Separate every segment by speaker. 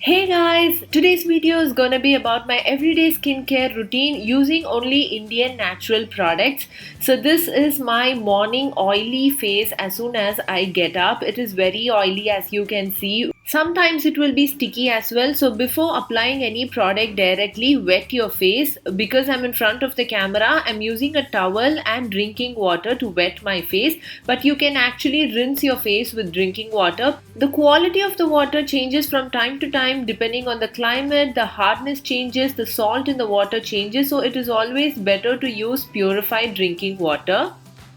Speaker 1: Hey guys, today's video is gonna be about my everyday skincare routine using only Indian natural products. So this is my morning oily face as soon as I get up. It is very oily as you can see. Sometimes it will be sticky as well. So before applying any product directly, wet your face. Because I'm in front of the camera, I'm using a towel and drinking water to wet my face. But you can actually rinse your face with drinking water. The quality of the water changes from time to time depending on the climate, the hardness changes, the salt in the water changes, so it is always better to use purified drinking water.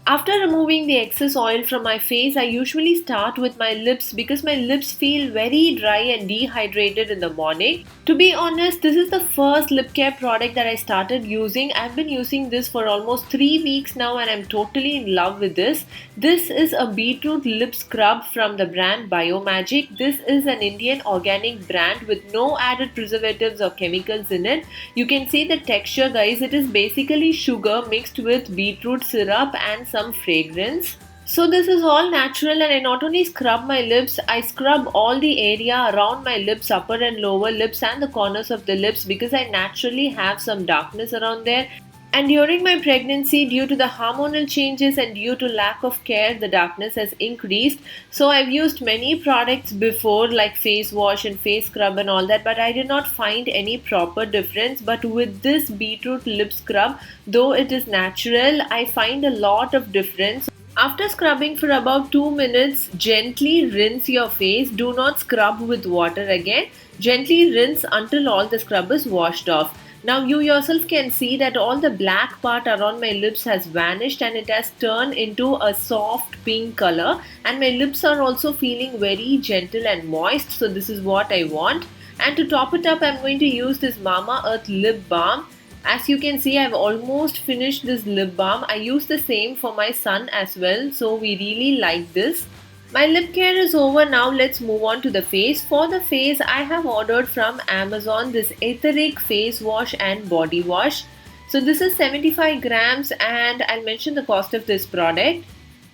Speaker 1: After removing the excess oil from my face, I usually start with my lips because my lips feel very dry and dehydrated in the morning. To be honest, this is the first lip care product that I started using. I've been using this for almost 3 weeks now and I'm totally in love with this. This is a beetroot lip scrub from the brand Biomagic. This is an Indian organic brand with no added preservatives or chemicals in it. You can see the texture, guys. It is basically sugar mixed with beetroot syrup and some fragrance. So this is all natural and I not only scrub my lips, I scrub all the area around my lips, upper and lower lips and the corners of the lips because I naturally have some darkness around there. And during my pregnancy, due to the hormonal changes and due to lack of care, the darkness has increased. So I've used many products before like face wash and face scrub and all that, but I did not find any proper difference. But with this beetroot lip scrub, though it is natural, I find a lot of difference. After scrubbing for about 2 minutes, gently rinse your face. Do not scrub with water again. Gently rinse until all the scrub is washed off. Now you yourself can see that all the black part around my lips has vanished and it has turned into a soft pink color, and my lips are also feeling very gentle and moist, so this is what I want. And to top it up, I'm going to use this Mamaearth lip balm. As you can see, I've almost finished this lip balm. I use the same for my son as well, so we really like this. My lip care is over. Now let's move on to the face. For the face, I have ordered from Amazon this etheric face wash and body wash. So this is 75 grams and I'll mention the cost of this product.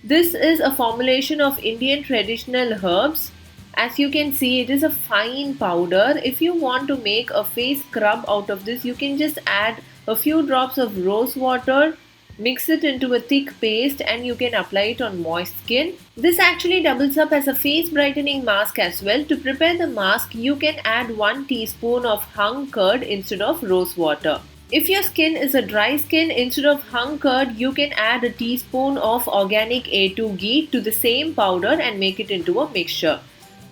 Speaker 1: This is a formulation of Indian traditional herbs. As you can see, it is a fine powder. If you want to make a face scrub out of this, you can just add a few drops of rose water, mix it into a thick paste and you can apply it on moist skin. This actually doubles up as a face brightening mask as well. To prepare the mask, you can add 1 teaspoon of hung curd instead of rose water. If your skin is a dry skin, instead of hung curd, you can add a teaspoon of organic A2 ghee to the same powder and make it into a mixture.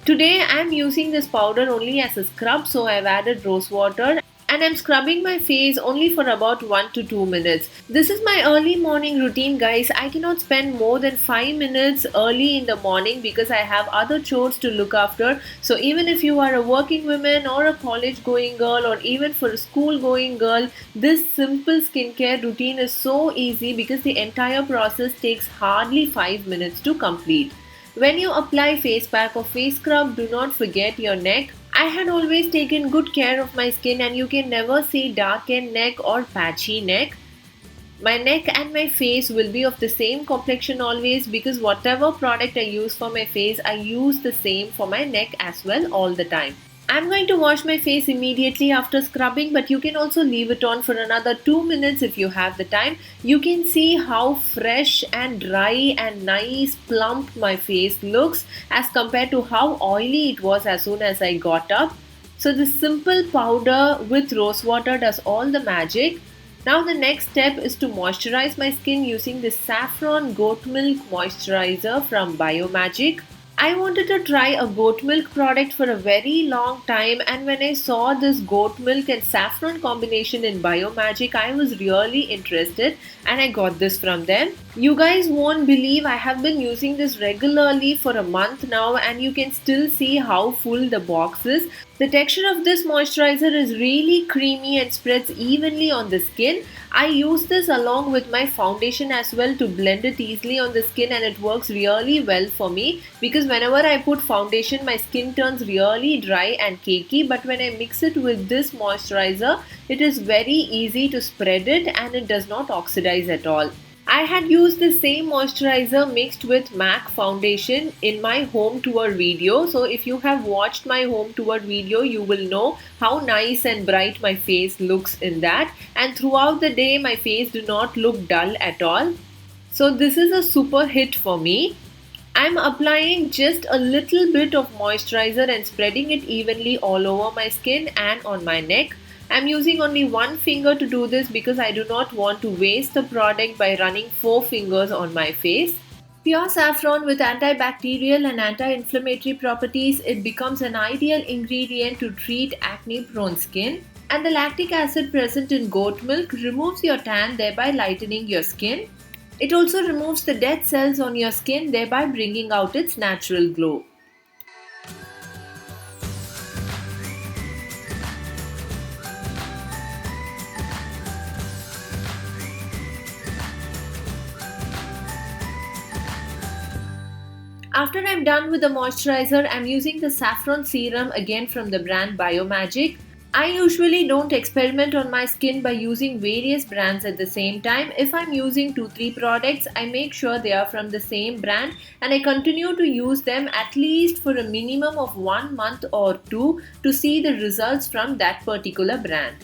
Speaker 1: Today I am using this powder only as a scrub, so I have added rose water and I'm scrubbing my face only for about 1 to 2 minutes. This is my early morning routine, guys. I cannot spend more than 5 minutes early in the morning because I have other chores to look after. So even if you are a working woman or a college going girl or even for a school going girl, this simple skincare routine is so easy because the entire process takes hardly 5 minutes to complete. When you apply face pack or face scrub, do not forget your neck. I had always taken good care of my skin and you can never see darkened neck or patchy neck. My neck and my face will be of the same complexion always because whatever product I use for my face, I use the same for my neck as well all the time. I'm going to wash my face immediately after scrubbing, but you can also leave it on for another 2 minutes if you have the time. You can see how fresh and dry and nice plump my face looks as compared to how oily it was as soon as I got up. So this simple powder with rose water does all the magic. Now the next step is to moisturize my skin using this saffron goat milk moisturizer from Biomagic. I wanted to try a goat milk product for a very long time, and when I saw this goat milk and saffron combination in Biomagic, I was really interested and I got this from them. You guys won't believe I have been using this regularly for a month now and you can still see how full the box is. The texture of this moisturizer is really creamy and spreads evenly on the skin. I use this along with my foundation as well to blend it easily on the skin and it works really well for me because whenever I put foundation, my skin turns really dry and cakey, but when I mix it with this moisturizer, it is very easy to spread it and it does not oxidize at all. I had used the same moisturizer mixed with MAC foundation in my home tour video. So if you have watched my home tour video, you will know how nice and bright my face looks in that. And throughout the day, my face do not look dull at all. So this is a super hit for me. I'm applying just a little bit of moisturizer and spreading it evenly all over my skin and on my neck. I'm using only one finger to do this because I do not want to waste the product by running 4 fingers on my face. Pure saffron with antibacterial and anti-inflammatory properties, it becomes an ideal ingredient to treat acne-prone skin. And the lactic acid present in goat milk removes your tan, thereby lightening your skin. It also removes the dead cells on your skin, thereby bringing out its natural glow. After I'm done with the moisturizer, I'm using the saffron serum again from the brand Biomagic. I usually don't experiment on my skin by using various brands at the same time. If I'm using 2-3 products, I make sure they are from the same brand and I continue to use them at least for a minimum of 1 month or 2 to see the results from that particular brand.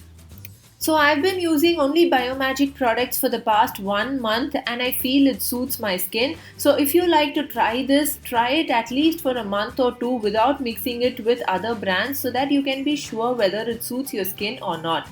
Speaker 1: So I've been using only Biomagic products for the past 1 month and I feel it suits my skin. So if you like to try this, try it at least for a month or 2 without mixing it with other brands so that you can be sure whether it suits your skin or not.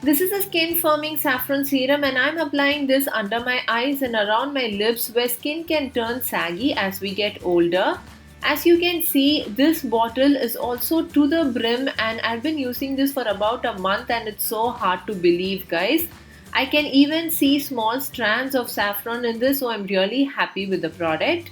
Speaker 1: This is a skin firming saffron serum and I'm applying this under my eyes and around my lips where skin can turn saggy as we get older. As you can see, this bottle is also to the brim and I've been using this for about a month and it's so hard to believe, guys. I can even see small strands of saffron in this, so I'm really happy with the product.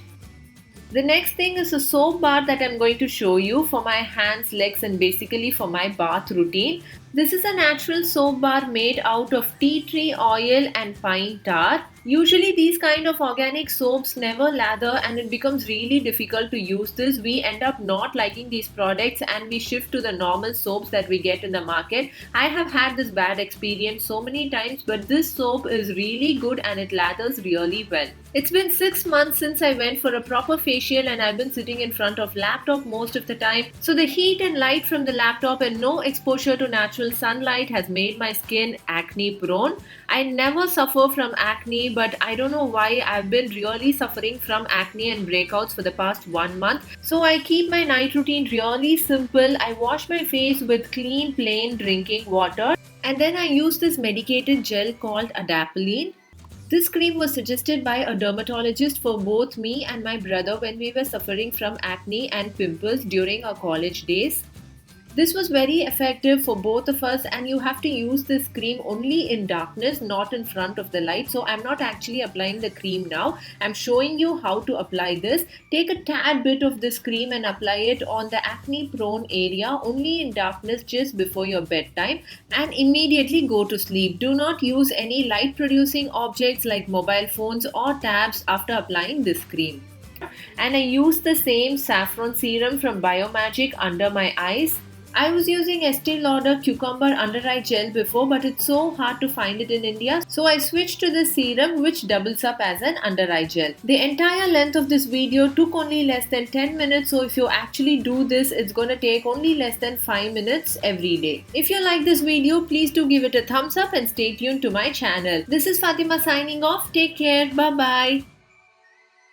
Speaker 1: The next thing is a soap bar that I'm going to show you for my hands, legs and basically for my bath routine. This is a natural soap bar made out of tea tree oil and pine tar. Usually these kind of organic soaps never lather and it becomes really difficult to use this. We end up not liking these products and we shift to the normal soaps that we get in the market. I have had this bad experience so many times, but this soap is really good and it lathers really well. It's been 6 months since I went for a proper facial and I've been sitting in front of laptop most of the time. So the heat and light from the laptop and no exposure to natural sunlight has made my skin acne prone. I never suffer from acne, but I don't know why I've been really suffering from acne and breakouts for the past 1 month. So I keep my night routine really simple. I wash my face with clean plain drinking water and then I use this medicated gel called Adapalene. This cream was suggested by a dermatologist for both me and my brother when we were suffering from acne and pimples during our college days. This was very effective for both of us and you have to use this cream only in darkness, not in front of the light. So I'm not actually applying the cream now. I'm showing you how to apply this. Take a tad bit of this cream and apply it on the acne prone area only in darkness just before your bedtime and immediately go to sleep. Do not use any light producing objects like mobile phones or tabs after applying this cream. And I use the same saffron serum from Biomagic under my eyes. I was using Estee Lauder Cucumber Under Eye Gel before, but it's so hard to find it in India. So I switched to the serum which doubles up as an under eye gel. The entire length of this video took only less than 10 minutes. So if you actually do this, it's gonna take only less than 5 minutes every day. If you like this video, please do give it a thumbs up and stay tuned to my channel. This is Fatima signing off. Take care. Bye bye.